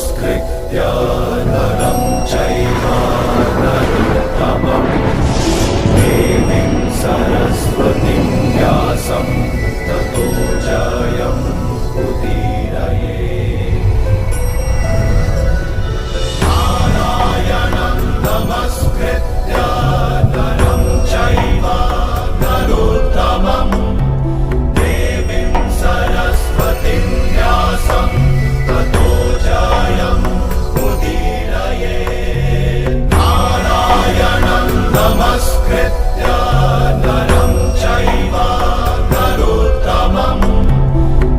नमस्कृत्य नरं चैव नरोत्तमं देवीं सरस्वतीं व्यासं ततो जयम् उदीरये। नारायणं नमस्कृत्य नरं चैव नरोत्तमं देवीं सरस्वतीं व्यासं ततो जयम् उदीरये। नारायणं नमस्कृत्य नरं चैव नरोत्तमं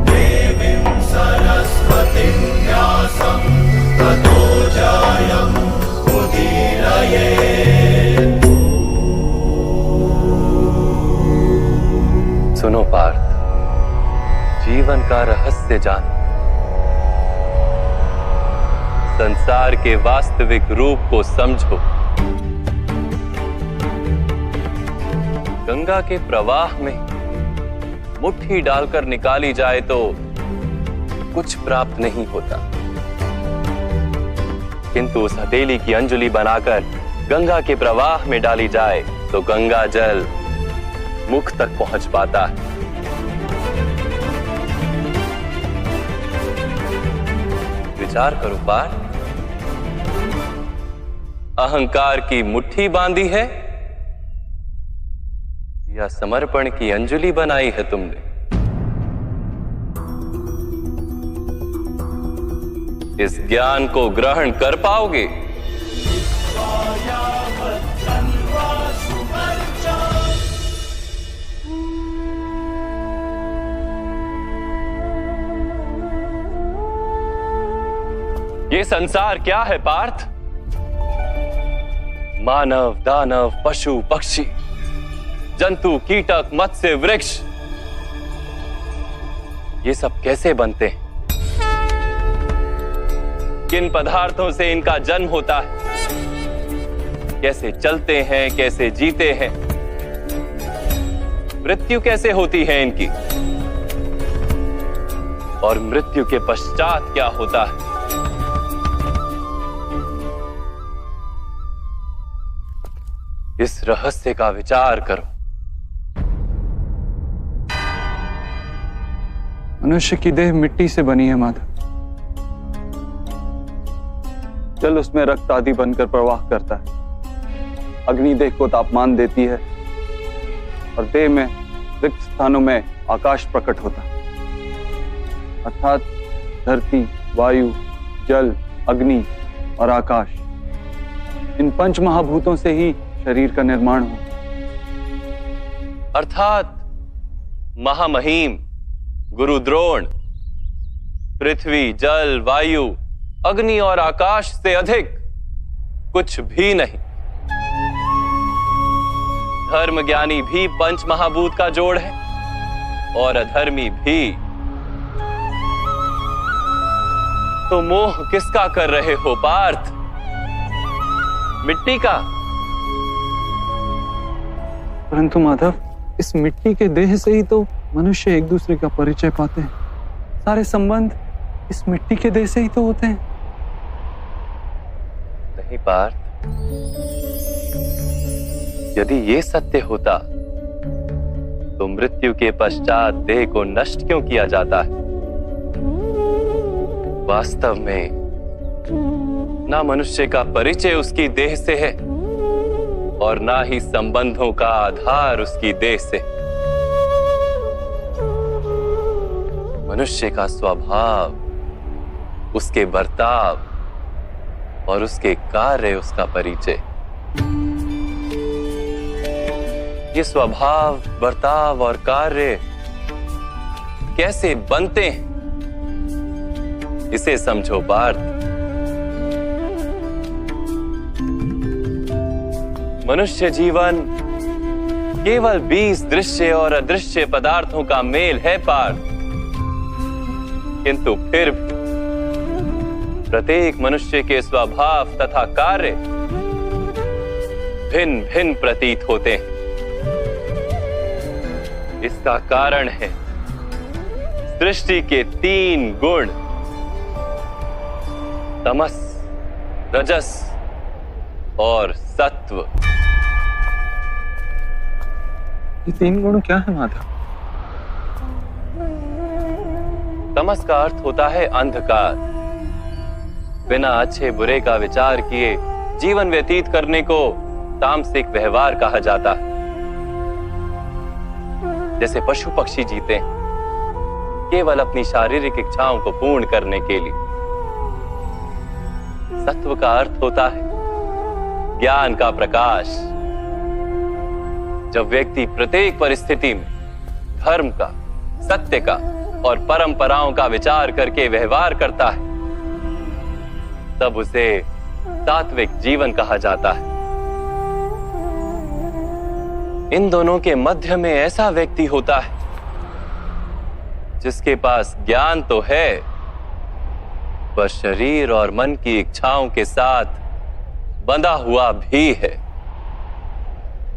देवीं सरस्वतीं व्यासं ततो जयम् उदीरये। सुनो पार्थ, जीवन का रहस्य जान, संसार के वास्तविक रूप को समझो। गंगा के प्रवाह में मुट्ठी डालकर निकाली जाए तो कुछ प्राप्त नहीं होता, किंतु उस हथेली की अंजलि बनाकर गंगा के प्रवाह में डाली जाए तो गंगा जल मुख तक पहुंच पाता है। विचार करो पार्थ, अहंकार की मुट्ठी बांधी है या समर्पण की अंजलि बनाई है तुमने? इस ज्ञान को ग्रहण कर पाओगे? ये संसार क्या है पार्थ? मानव, दानव, पशु, पक्षी, जंतु, कीटक, मत्स्य, वृक्ष, ये सब कैसे बनते हैं? किन पदार्थों से इनका जन्म होता है? कैसे चलते हैं, कैसे जीते हैं? मृत्यु कैसे होती है इनकी? और मृत्यु के पश्चात क्या होता है? इस रहस्य का विचार करो। मनुष्य की देह मिट्टी से बनी है माधव। जल उसमें रक्त आदि बनकर प्रवाह करता है। अग्नि देह को तापमान देती है और देह में रिक्त स्थानों में आकाश प्रकट होता है। अर्थात धरती, वायु, जल, अग्नि और आकाश, इन पंच महाभूतों से ही शरीर का निर्माण हो। अर्थात महामहिम गुरु द्रोण पृथ्वी, जल, वायु, अग्नि और आकाश से अधिक कुछ भी नहीं। धर्म ज्ञानी भी पंच महाभूत का जोड़ है और अधर्मी भी। तो मोह किसका कर रहे हो पार्थ? मिट्टी का? परंतु माधव, इस मिट्टी के देह से ही तो मनुष्य एक दूसरे का परिचय पाते हैं। सारे संबंध इस मिट्टी के देह से ही तो होते हैं। नहीं पार्थ, यदि ये सत्य होता तो मृत्यु के पश्चात देह को नष्ट क्यों किया जाता है? वास्तव में ना मनुष्य का परिचय उसकी देह से है और ना ही संबंधों का आधार उसकी देह से। मनुष्य का स्वभाव, उसके बर्ताव और उसके कार्य उसका परिचय। ये स्वभाव, बर्ताव और कार्य कैसे बनते हैं, इसे समझो पार्थ। मनुष्य जीवन केवल 20 दृश्य और अदृश्य पदार्थों का मेल है पार्थ, किंतु फिर भी प्रत्येक मनुष्य के स्वभाव तथा कार्य भिन्न भिन्न प्रतीत होते हैं। इसका कारण है सृष्टि के 3 गुण, तमस, रजस और सत्व। ये तीन गुण क्या है माधव? तमस का अर्थ होता है अंधकार। बिना अच्छे बुरे का विचार किए जीवन व्यतीत करने को तामसिक व्यवहार कहा जाता है। जैसे पशु पक्षी जीते हैं केवल अपनी शारीरिक इच्छाओं को पूर्ण करने के लिए। सत्व का अर्थ होता है ज्ञान का प्रकाश। जब व्यक्ति प्रत्येक परिस्थिति में धर्म का, सत्य का और परंपराओं का विचार करके व्यवहार करता है, तब उसे सात्विक जीवन कहा जाता है। इन दोनों के मध्य में ऐसा व्यक्ति होता है जिसके पास ज्ञान तो है, पर शरीर और मन की इच्छाओं के साथ बंधा हुआ भी है।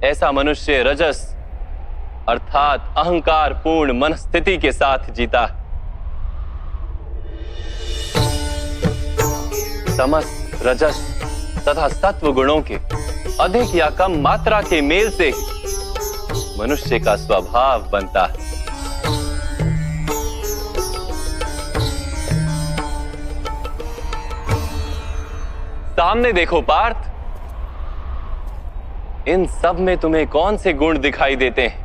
ऐसा मनुष्य रजस अर्थात अहंकार पूर्ण मनस्थिति के साथ जीता है। तमस, रजस तथा सत्व गुणों के अधिक या कम मात्रा के मेल से ही मनुष्य का स्वभाव बनता है। सामने देखो पार्थ, इन सब में तुम्हें कौन से गुण दिखाई देते हैं?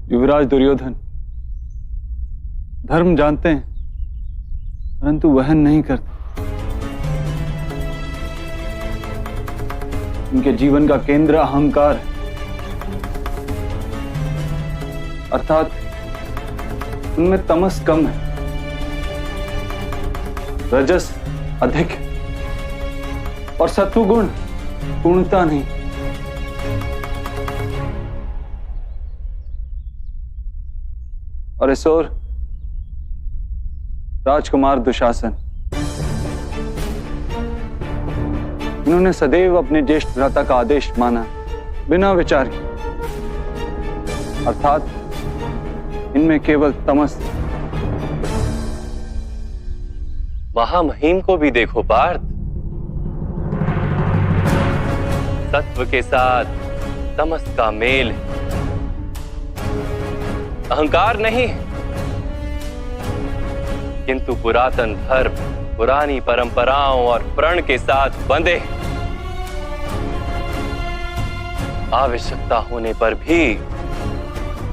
युवराज दुर्योधन धर्म जानते हैं परंतु वहन नहीं करते। उनके जीवन का केंद्र अहंकार है, अर्थात उनमें तमस कम है, रजस अधिक है और सत्वगुण पूर्णता नहीं। और इस ओर राजकुमार दुशासन, इन्होंने सदैव अपने ज्येष्ठ भ्राता का आदेश माना बिना विचार के, अर्थात इनमें केवल तमस। महामहिम को भी देखो पार्थ, सत्व के साथ तमस का मेल है, अहंकार नहीं, किंतु पुरातन धर्म, पुरानी परंपराओं और प्रण के साथ बंधे, आवश्यकता होने पर भी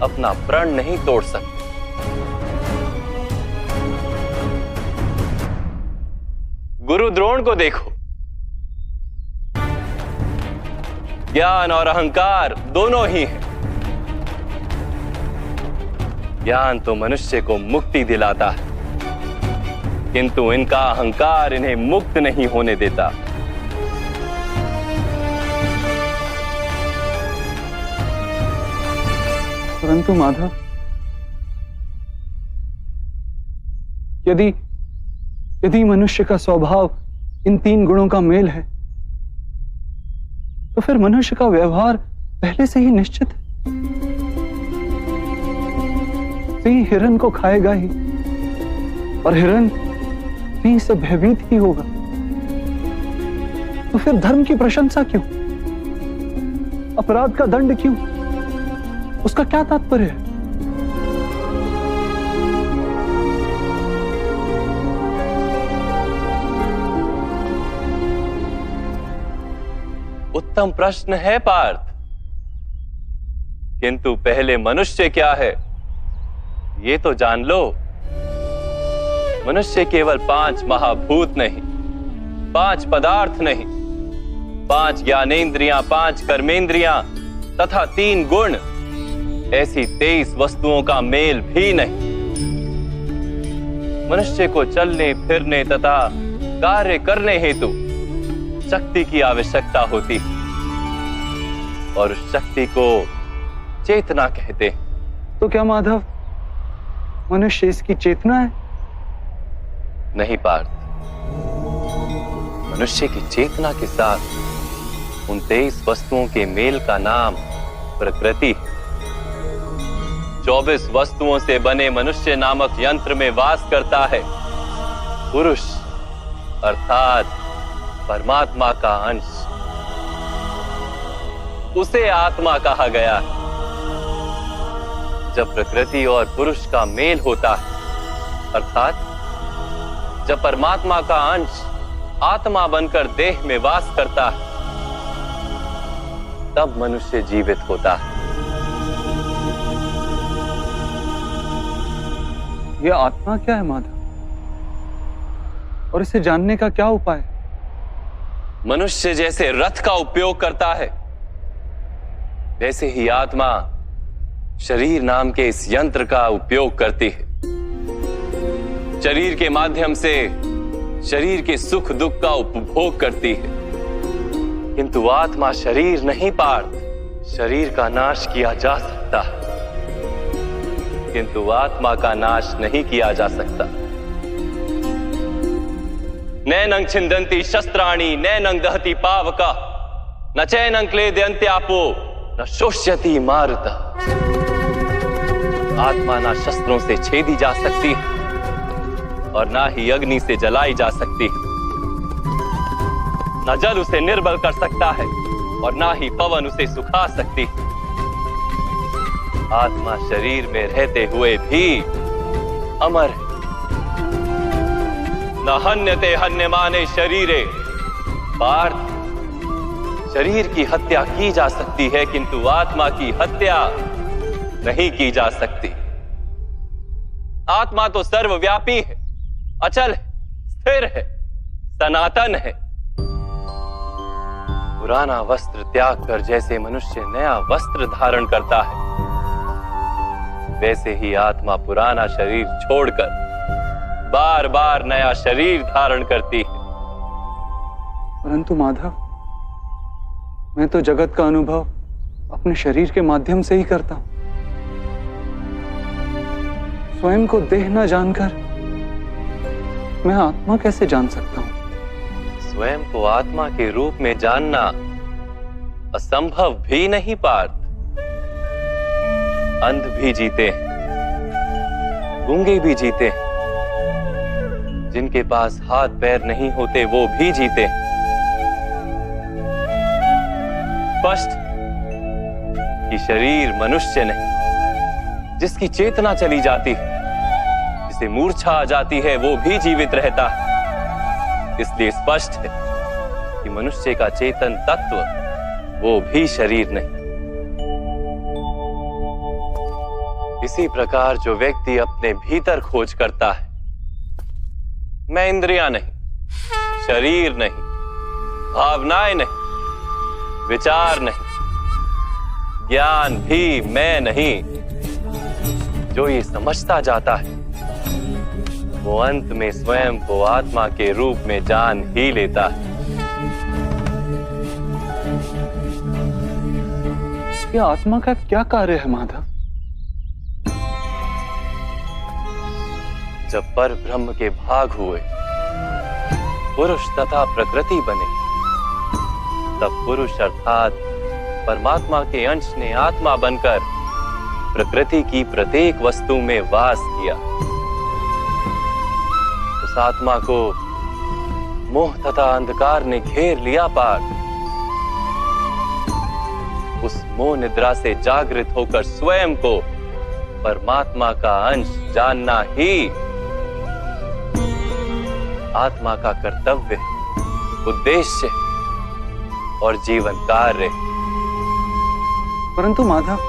अपना प्रण नहीं तोड़ सकते। गुरु द्रोण को देखो, ज्ञान और अहंकार दोनों ही हैं। ज्ञान तो मनुष्य को मुक्ति दिलाता है, किंतु इनका अहंकार इन्हें मुक्त नहीं होने देता। परंतु माधव, यदि मनुष्य का स्वभाव इन तीन गुणों का मेल है, तो फिर मनुष्य का व्यवहार पहले से ही निश्चित है। सिंह हिरन को खाएगा ही और हिरन सिंह से भयभीत ही होगा। तो फिर धर्म की प्रशंसा क्यों? अपराध का दंड क्यों? उसका क्या तात्पर्य है? उत्तम प्रश्न है पार्थ, किंतु पहले मनुष्य क्या है ये तो जान लो। मनुष्य केवल 5 महाभूत नहीं, 5 पदार्थ नहीं, 5 ज्ञानेंद्रियां, 5 कर्मेंद्रियां तथा 3 गुण, ऐसी 23 वस्तुओं का मेल भी नहीं। मनुष्य को चलने फिरने तथा कार्य करने हेतु शक्ति की आवश्यकता होती है और उस शक्ति को चेतना कहते हैं। तो क्या माधव, मनुष्य इसकी चेतना है? नहीं पार्थ, मनुष्य की चेतना के साथ उन 23 वस्तुओं के मेल का नाम प्रकृति है। 24 वस्तुओं से बने मनुष्य नामक यंत्र में वास करता है पुरुष, अर्थात परमात्मा का अंश। उसे आत्मा कहा गया है। जब प्रकृति और पुरुष का मेल होता है, अर्थात जब परमात्मा का अंश आत्मा बनकर देह में वास करता है, तब मनुष्य जीवित होता है। यह आत्मा क्या है माधव, और इसे जानने का क्या उपाय? मनुष्य जैसे रथ का उपयोग करता है, वैसे ही आत्मा शरीर नाम के इस यंत्र का उपयोग करती है। शरीर के माध्यम से शरीर के सुख दुख का उपभोग करती है, किंतु आत्मा शरीर नहीं पार्थ। शरीर का नाश किया जा सकता है, किंतु आत्मा का नाश नहीं किया जा सकता। नैनं छिन्दन्ति शस्त्राणि नैनं दहति पावका न चैनं क्लेदयन्त्यापो न शोष्यति मारुता। आत्मा ना शस्त्रों से छेदी जा सकती है और ना ही अग्नि से जलाई जा सकती है। न जल उसे निर्बल कर सकता है और ना ही पवन उसे सुखा सकती है। आत्मा शरीर में रहते हुए भी अमर है। न हन्यते हन्यमाने शरीरे पार्थ। शरीर की हत्या की जा सकती है, किंतु आत्मा की हत्या नहीं की जा सकती। आत्मा तो सर्वव्यापी है, अचल है, स्थिर है, सनातन है। पुराना वस्त्र त्याग कर जैसे मनुष्य नया वस्त्र धारण करता है, वैसे ही आत्मा पुराना शरीर छोड़कर बार बार नया शरीर धारण करती है। परंतु माधव, मैं तो जगत का अनुभव अपने शरीर के माध्यम से ही करता हूं। स्वयं को देह न जानकर मैं आत्मा कैसे जान सकता हूं? स्वयं को आत्मा के रूप में जानना असंभव भी नहीं पार्थ। अंध भी जीते हैं, गूंगे भी जीते हैं, जिनके पास हाथ पैर नहीं होते वो भी जीते हैं। स्पष्ट कि शरीर मनुष्य नहीं, जिसकी चेतना चली जाती है, जिसे मूर्छा आ जाती है, वो भी जीवित रहता है। इसलिए स्पष्ट है कि मनुष्य का चेतन तत्व वो भी शरीर नहीं। इसी प्रकार जो व्यक्ति अपने भीतर खोज करता है, मैं इंद्रियां नहीं, शरीर नहीं, भावनाएं नहीं, विचार नहीं, ज्ञान भी मैं नहीं, जो ये समझता जाता है, वो अंत में स्वयं को आत्मा के रूप में जान ही लेता है। यह आत्मा का क्या कार्य है माधव? जब पर ब्रह्म के भाग हुए, पुरुष तथा प्रकृति बने, तब पुरुष अर्थात परमात्मा के अंश ने आत्मा बनकर प्रकृति की प्रत्येक वस्तु में वास किया। उस आत्मा को मोह तथा अंधकार ने घेर लिया पार्थ। उस मोह निद्रा से जागृत होकर स्वयं को परमात्मा का अंश जानना ही आत्मा का कर्तव्य, उद्देश्य और जीवन कार्य। परंतु माधव,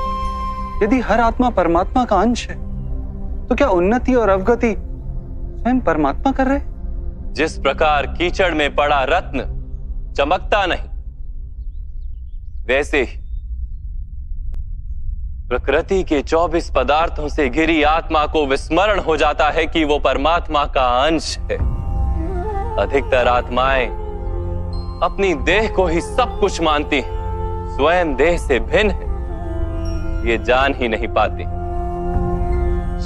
यदि हर आत्मा परमात्मा का अंश है, तो क्या उन्नति और अवगति स्वयं परमात्मा कर रहे? जिस प्रकार कीचड़ में पड़ा रत्न चमकता नहीं, वैसे ही प्रकृति के 24 पदार्थों से घिरी आत्मा को विस्मरण हो जाता है कि वो परमात्मा का अंश है। अधिकतर आत्माएं अपनी देह को ही सब कुछ मानती हैं, स्वयं देह से भिन्न है ये जान ही नहीं पाती।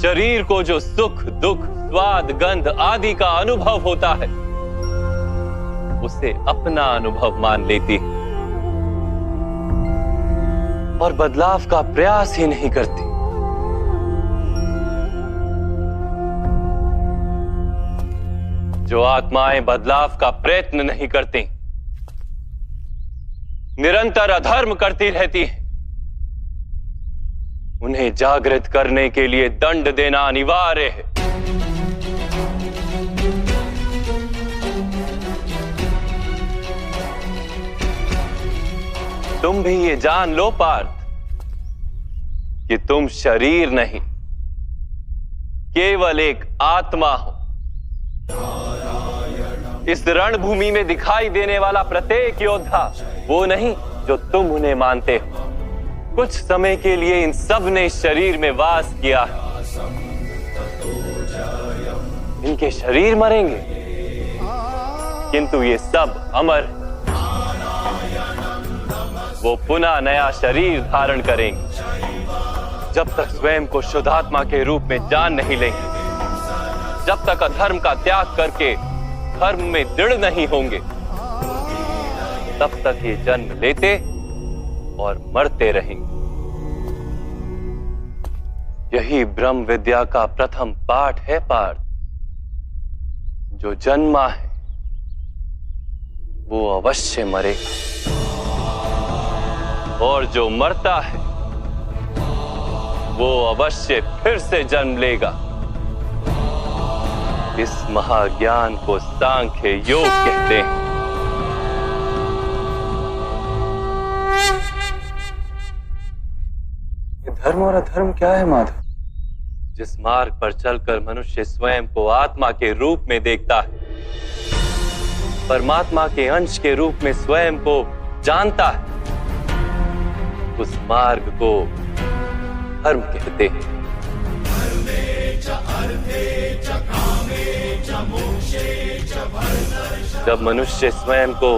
शरीर को जो सुख दुख स्वाद गंध आदि का अनुभव होता है, उसे अपना अनुभव मान लेती और बदलाव का प्रयास ही नहीं करती। जो आत्माएं बदलाव का प्रयत्न नहीं करती, निरंतर अधर्म करती रहती हैं, उन्हें जागृत करने के लिए दंड देना अनिवार्य है। तुम भी ये जान लो पार्थ कि तुम शरीर नहीं, केवल एक आत्मा हो। इस रणभूमि में दिखाई देने वाला प्रत्येक योद्धा वो नहीं जो तुम उन्हें मानते हो। कुछ समय के लिए इन सब ने शरीर में वास किया है। इनके शरीर मरेंगे, किंतु ये सब अमर हैं। वो पुनः नया शरीर धारण करेंगे। जब तक स्वयं को शुद्धात्मा के रूप में जान नहीं लेंगे, जब तक अधर्म का त्याग करके धर्म में दृढ़ नहीं होंगे, तब तक ये जन्म लेते और मरते रहेंगे। यही ब्रह्म विद्या का प्रथम पाठ है पार्थ। जो जन्मा है वो अवश्य मरेगा, और जो मरता है वो अवश्य फिर से जन्म लेगा। इस महाज्ञान को सांख्य योग कहते हैं। धर्म और अधर्म क्या है माधव? जिस मार्ग पर चलकर मनुष्य स्वयं को आत्मा के रूप में देखता है, परमात्मा के अंश के रूप में स्वयं को जानता है, उस मार्ग को धर्म कहते हैं। जब मनुष्य स्वयं को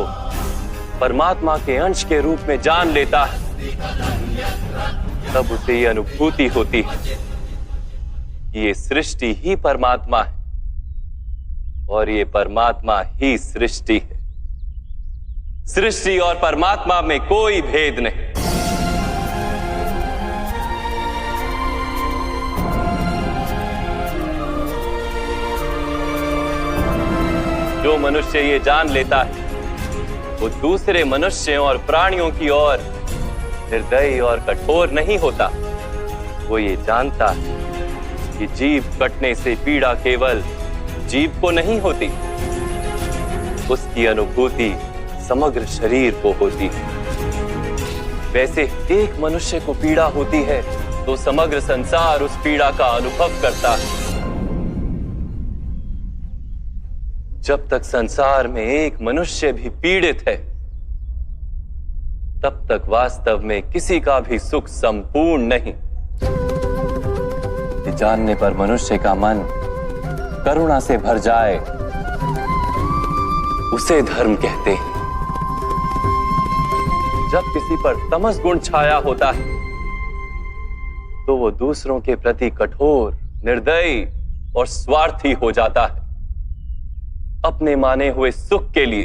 परमात्मा के अंश के रूप में जान लेता है, तब उसे ये अनुभूति होती है कि ये सृष्टि ही परमात्मा है और ये परमात्मा ही सृष्टि है। सृष्टि और परमात्मा में कोई भेद नहीं। जो मनुष्य ये जान लेता है, वो दूसरे मनुष्यों और प्राणियों की ओर निर्दयी और कठोर नहीं होता। वो ये जानता है कि जीव कटने से पीड़ा केवल जीव को नहीं होती, उसकी अनुभूति समग्र शरीर को होती है। वैसे एक मनुष्य को पीड़ा होती है तो समग्र संसार उस पीड़ा का अनुभव करता है। जब तक संसार में एक मनुष्य भी पीड़ित है, तब तक वास्तव में किसी का भी सुख संपूर्ण नहीं। ये जानने पर मनुष्य का मन करुणा से भर जाए, उसे धर्म कहते हैं। जब किसी पर तमस गुण छाया होता है, तो वो दूसरों के प्रति कठोर, निर्दयी और स्वार्थी हो जाता है। अपने माने हुए सुख के लिए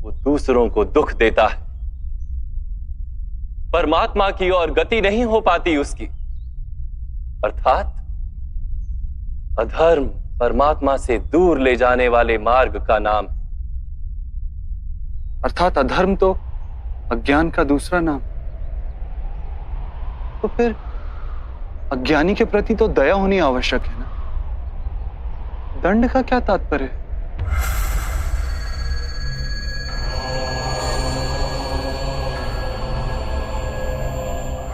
वो दूसरों को दुख देता है। परमात्मा की ओर गति नहीं हो पाती उसकी, अर्थात अधर्म परमात्मा से दूर ले जाने वाले मार्ग का नाम है। अर्थात अधर्म तो अज्ञान का दूसरा नाम। तो फिर अज्ञानी के प्रति तो दया होनी आवश्यक है ना? दंड का क्या तात्पर्य है?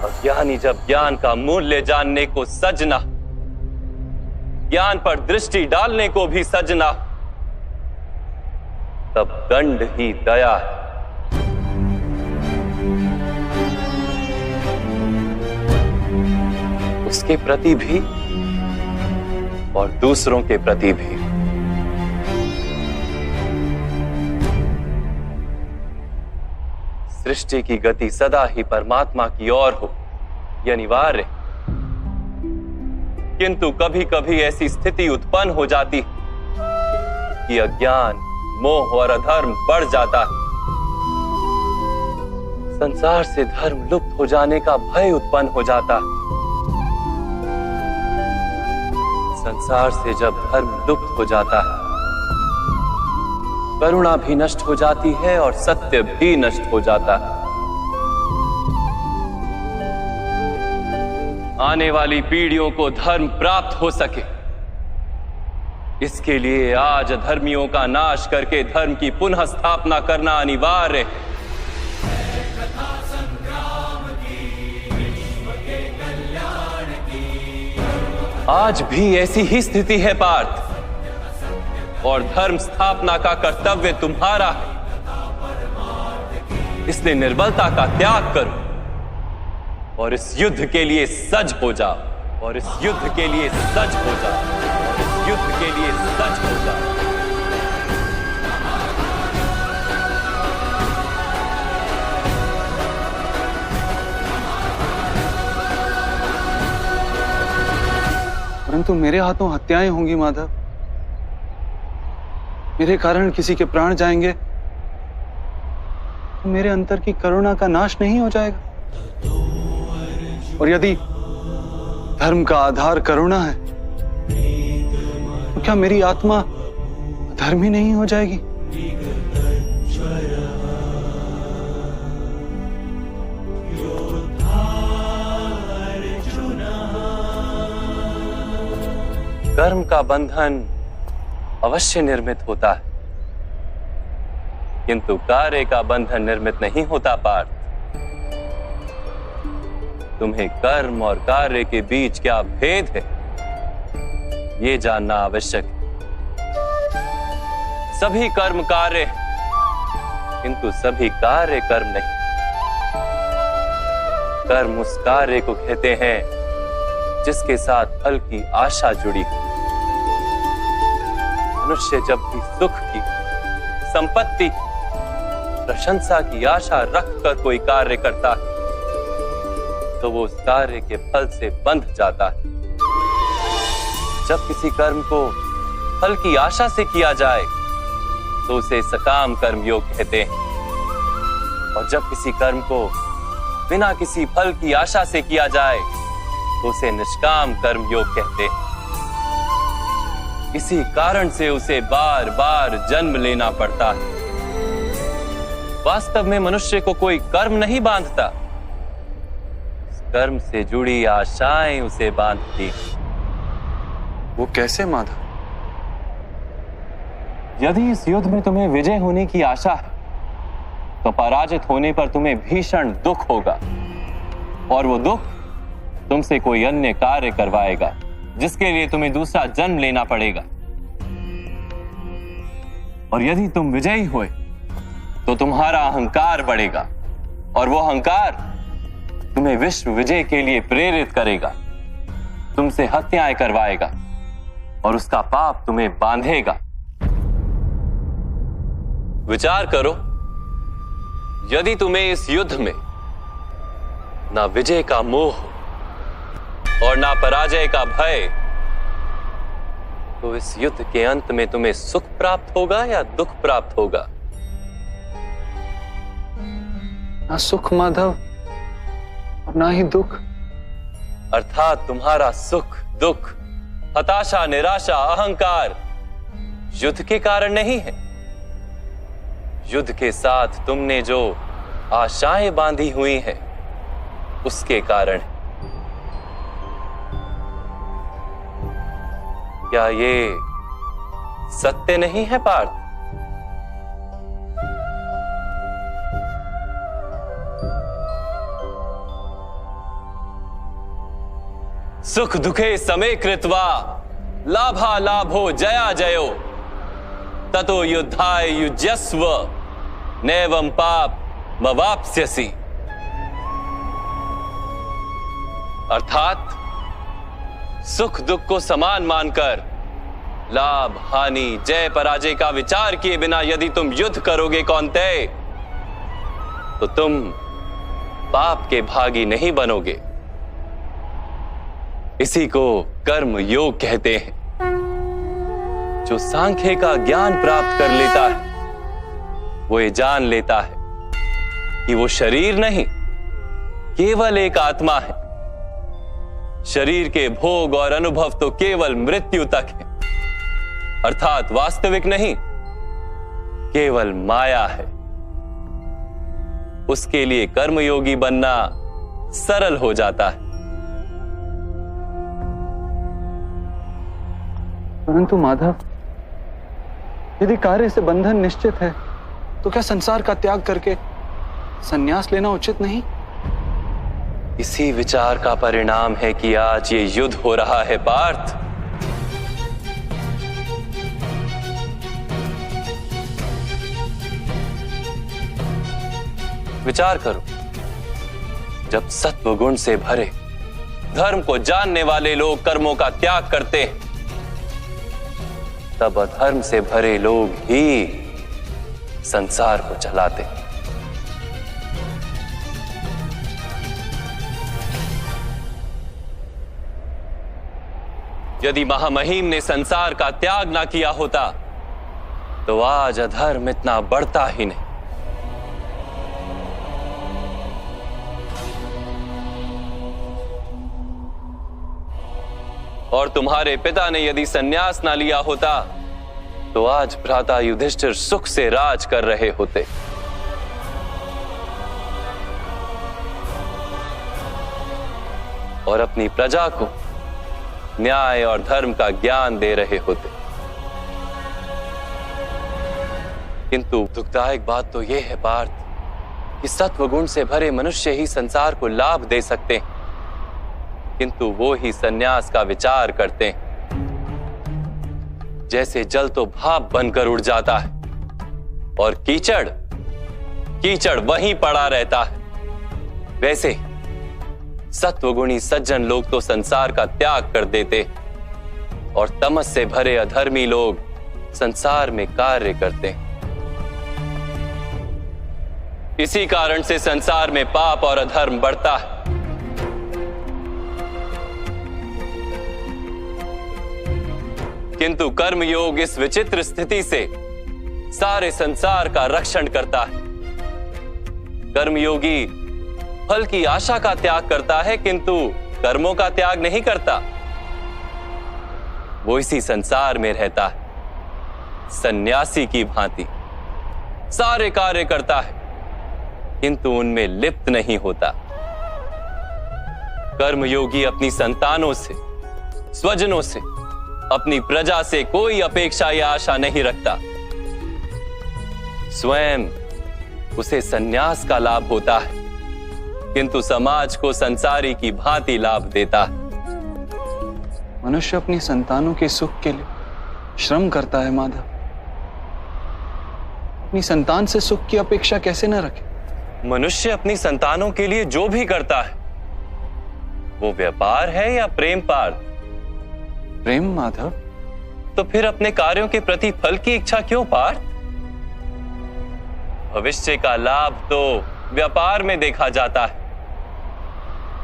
अज्ञानी जब ज्ञान का मूल्य जानने को सजना, ज्ञान पर दृष्टि डालने को भी सजना, तब दंड ही दया है। उसके प्रति भी और दूसरों के प्रति भी। सृष्टि की गति सदा ही परमात्मा की ओर हो, यह अनिवार्य। किंतु कभी कभी ऐसी स्थिति उत्पन्न हो जाती है कि अज्ञान मोह और अधर्म बढ़ जाता है। संसार से धर्म लुप्त हो जाने का भय उत्पन्न हो जाता है। संसार से जब धर्म लुप्त हो जाता है, करुणा भी नष्ट हो जाती है और सत्य भी नष्ट हो जाता है। आने वाली पीढ़ियों को धर्म प्राप्त हो सके, इसके लिए आज अधर्मियों का नाश करके धर्म की पुनः स्थापना करना अनिवार्य है। आज भी ऐसी ही स्थिति है पार्थ, और धर्म स्थापना का कर्तव्य तुम्हारा है। इसलिए निर्बलता का त्याग करो और इस युद्ध के लिए सज हो जाओ, और इस युद्ध के लिए सज हो जाओ, और इस युद्ध के लिए सज हो जाओ। परंतु मेरे हाथों हत्याएं होंगी माधव। मेरे कारण किसी के प्राण जाएंगे तो मेरे अंतर की करुणा का नाश नहीं हो जाएगा। और यदि धर्म का आधार करुणा है तो क्या मेरी आत्मा धर्मी नहीं हो जाएगी? कर्म का बंधन अवश्य निर्मित होता है, किंतु कार्य का बंधन निर्मित नहीं होता पार्थ। तुम्हें कर्म और कार्य के बीच क्या भेद है, ये जानना आवश्यक है। सभी कर्म कार्य हैं, किंतु सभी कार्य कर्म नहीं। कर्म उस कार्य को कहते हैं जिसके साथ फल की आशा जुड़ी हो। मनुष्य जब भी सुख की, संपत्ति, प्रशंसा की आशा रखकर कोई कार्य करता है तो वो उस कार्य के फल से बंध जाता है। जब किसी कर्म को फल की आशा से किया जाए तो उसे सकाम कर्म योग कहते हैं, और जब किसी कर्म को बिना किसी फल की आशा से किया जाए तो उसे निष्काम कर्म योग कहते हैं। इसी कारण से उसे बार बार जन्म लेना पड़ता है। वास्तव में मनुष्य को कोई कर्म नहीं बांधता, कर्म से जुड़ी आशाएं उसे बांधती। वो कैसे माधव? यदि इस युद्ध में तुम्हें विजय होने की आशा है तो पराजित होने पर तुम्हें भीषण दुख होगा, और वो दुख तुमसे कोई अन्य कार्य करवाएगा जिसके लिए तुम्हें दूसरा जन्म लेना पड़ेगा। और यदि तुम विजयी हुए तो तुम्हारा अहंकार बढ़ेगा, और वो अहंकार तुम्हें विश्व विजय के लिए प्रेरित करेगा, तुमसे हत्याएं करवाएगा और उसका पाप तुम्हें बांधेगा। विचार करो, यदि तुम्हें इस युद्ध में ना विजय का मोह और ना पराजय का भय, तो इस युद्ध के अंत में तुम्हें सुख प्राप्त होगा या दुख प्राप्त होगा? ना सुख माधव और ना ही दुख। अर्थात तुम्हारा सुख, दुख, हताशा, निराशा, अहंकार युद्ध के कारण नहीं है। युद्ध के साथ तुमने जो आशाएं बांधी हुई हैं उसके कारण। क्या ये सत्य नहीं है पार्थ? सुख दुखे समे कृत्वा लाभा लाभो जया जयो ततो युद्धाय युज्यस्व नैवं पाप मवाप्स्यसि। अर्थात सुख दुख को समान मानकर लाभ हानि जय पराजय का विचार किए बिना यदि तुम युद्ध करोगे कौन्तेय, तो तुम पाप के भागी नहीं बनोगे। इसी को कर्म योग कहते हैं। जो सांख्य का ज्ञान प्राप्त कर लेता है वो ये जान लेता है कि वो शरीर नहीं, केवल एक आत्मा है। शरीर के भोग और अनुभव तो केवल मृत्यु तक है, अर्थात वास्तविक नहीं, केवल माया है। उसके लिए कर्मयोगी बनना सरल हो जाता है। परंतु माधव, यदि कार्य से बंधन निश्चित है तो क्या संसार का त्याग करके संन्यास लेना उचित नहीं? इसी विचार का परिणाम है कि आज ये युद्ध हो रहा है पार्थ। विचार करो, जब सत्व गुण से भरे धर्म को जानने वाले लोग कर्मों का त्याग करते हैं, तब अधर्म से भरे लोग ही संसार को चलाते हैं। यदि महामहिम ने संसार का त्याग ना किया होता तो आज अधर्म इतना बढ़ता ही नहीं। और तुम्हारे पिता ने यदि संन्यास ना लिया होता तो आज भ्राता युधिष्ठिर सुख से राज कर रहे होते। और अपनी प्रजा को न्याय और धर्म का ज्ञान दे रहे होते। किंतु दुखदायक बात तो यह है पार्थ कि सत्वगुण से भरे मनुष्य ही संसार को लाभ दे सकते हैं, किंतु वो ही संन्यास का विचार करते हैं। जैसे जल तो भाप बनकर उड़ जाता है और कीचड़ कीचड़ वहीं पड़ा रहता है, वैसे सत्वगुणी सज्जन लोग तो संसार का त्याग कर देते और तमस से भरे अधर्मी लोग संसार में कार्य करते हैं। इसी कारण से संसार में पाप और अधर्म बढ़ता है। किंतु कर्मयोग इस विचित्र स्थिति से सारे संसार का रक्षण करता है। कर्मयोगी फल की आशा का त्याग करता है, किंतु कर्मों का त्याग नहीं करता। वो इसी संसार में रहता है, सन्यासी की भांति सारे कार्य करता है, किंतु उनमें लिप्त नहीं होता। कर्मयोगी अपनी संतानों से, स्वजनों से, अपनी प्रजा से कोई अपेक्षा या आशा नहीं रखता। स्वयं उसे संन्यास का लाभ होता है, किंतु समाज को संसारी की भांति लाभ देता है। मनुष्य अपनी संतानों के सुख के लिए श्रम करता है माधव। अपनी संतान से सुख की अपेक्षा कैसे न रखे? मनुष्य अपनी संतानों के लिए जो भी करता है वो व्यापार है या प्रेम पार्थ? प्रेम माधव। तो फिर अपने कार्यों के प्रति फल की इच्छा क्यों पार्थ? भविष्य का लाभ तो व्यापार में देखा जाता है,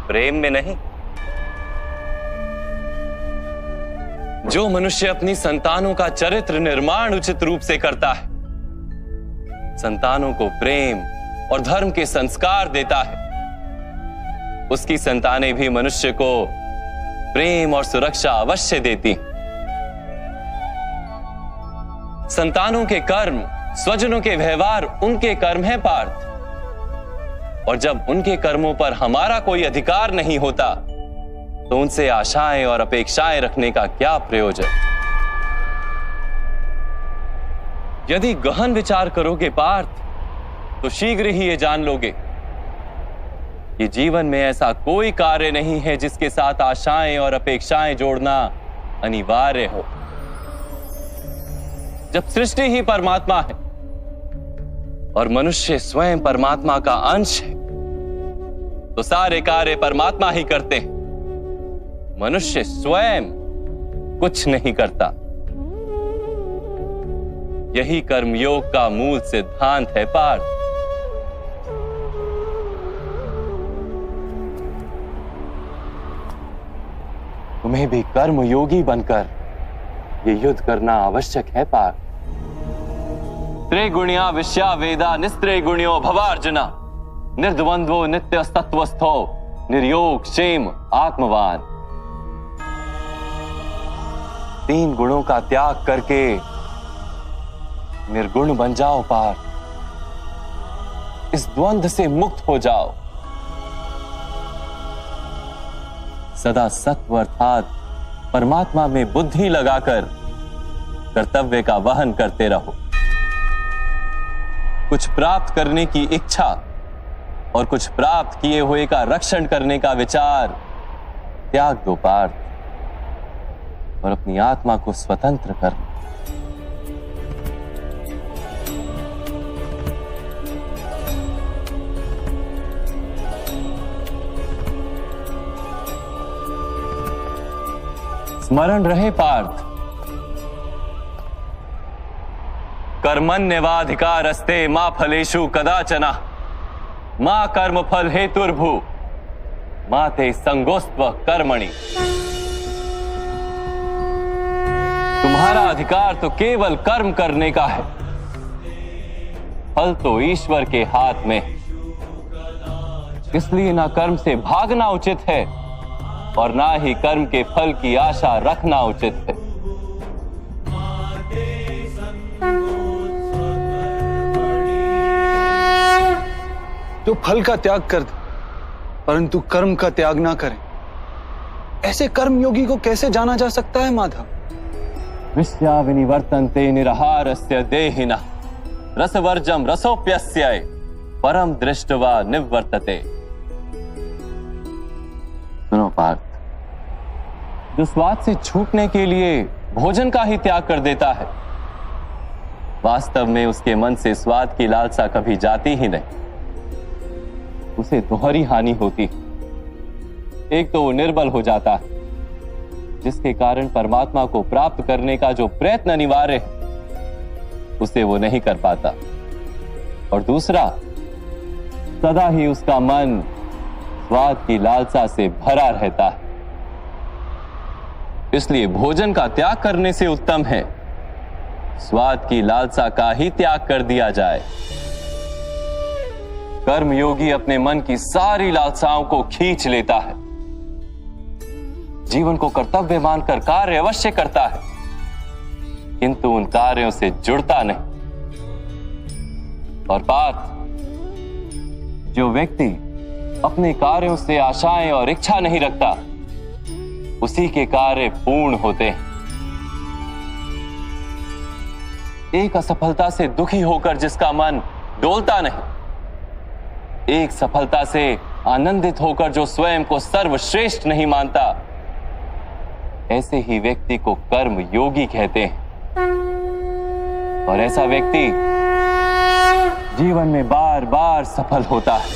प्रेम में नहीं। जो मनुष्य अपनी संतानों का चरित्र निर्माण उचित रूप से करता है, संतानों को प्रेम और धर्म के संस्कार देता है, उसकी संतानें भी मनुष्य को प्रेम और सुरक्षा अवश्य देती। संतानों के कर्म, स्वजनों के व्यवहार उनके कर्म हैं पार्थ। और जब उनके कर्मों पर हमारा कोई अधिकार नहीं होता तो उनसे आशाएं और अपेक्षाएं रखने का क्या प्रयोजन? यदि गहन विचार करोगे पार्थ तो शीघ्र ही ये जान लोगे कि जीवन में ऐसा कोई कार्य नहीं है जिसके साथ आशाएं और अपेक्षाएं जोड़ना अनिवार्य हो। जब सृष्टि ही परमात्मा है और मनुष्य स्वयं परमात्मा का अंश है तो सारे कार्य परमात्मा ही करते हैं, मनुष्य स्वयं कुछ नहीं करता। यही कर्मयोग का मूल सिद्धांत है पार्थ। तुम्हें भी कर्मयोगी बनकर ये युद्ध करना आवश्यक है पार्थ। त्रिगुणिया विश्या वेदा निस्त्रिगुण्यो भवार्जुना, निर्द्वंद्वो नित्य सत्वस्थो निर्योग क्षेम आत्मवान। 3 गुणों का त्याग करके निर्गुण बन जाओ पार्थ, इस द्वंद्व से मुक्त हो जाओ। सदा सत्व अर्थात परमात्मा में बुद्धि लगाकर कर्तव्य का वहन करते रहो। कुछ प्राप्त करने की इच्छा और कुछ प्राप्त किए हुए का रक्षण करने का विचार त्याग दो पार्थ, और अपनी आत्मा को स्वतंत्र कर लो। स्मरण रहे पार्थ, कर्मण्यवाधिकारस्ते मा फलेषु कदाचना, मा कर्म फल हेतुर्भू मा ते संगोस्त्व कर्मणि। तुम्हारा अधिकार तो केवल कर्म करने का है, फल तो ईश्वर के हाथ में। इसलिए ना कर्म से भागना उचित है और ना ही कर्म के फल की आशा रखना उचित है। जो फल का त्याग कर दे परंतु कर्म का त्याग ना करे, ऐसे कर्म योगी को कैसे जाना जा सकता है माधव? विश्या विनिवर्तन्ते निरहारस्य देहिनः, रसवर्जम रसोप्यस्य परम दृष्ट्वा निवर्तते। सुनो पार्थ, जो स्वाद से छूटने के लिए भोजन का ही त्याग कर देता है, वास्तव में उसके मन से स्वाद की लालसा कभी जाती ही नहीं। उसे दोहरी हानि होती है। एक तो वो निर्बल हो जाता है, जिसके कारण परमात्मा को प्राप्त करने का जो प्रयत्न अनिवार्य है उसे वो नहीं कर पाता, और दूसरा सदा ही उसका मन स्वाद की लालसा से भरा रहता है। इसलिए भोजन का त्याग करने से उत्तम है स्वाद की लालसा का ही त्याग कर दिया जाए। कर्मयोगी अपने मन की सारी लालसाओं को खींच लेता है, जीवन को कर्तव्य मानकर कार्य अवश्य करता है, किंतु उन कार्यों से जुड़ता नहीं। और बात, जो व्यक्ति अपने कार्यों से आशाएं और इच्छा नहीं रखता, उसी के कार्य पूर्ण होते हैं। एक असफलता से दुखी होकर जिसका मन डोलता नहीं, एक सफलता से आनंदित होकर जो स्वयं को सर्वश्रेष्ठ नहीं मानता, ऐसे ही व्यक्ति को कर्म योगी कहते हैं। और ऐसा व्यक्ति जीवन में बार बार सफल होता है।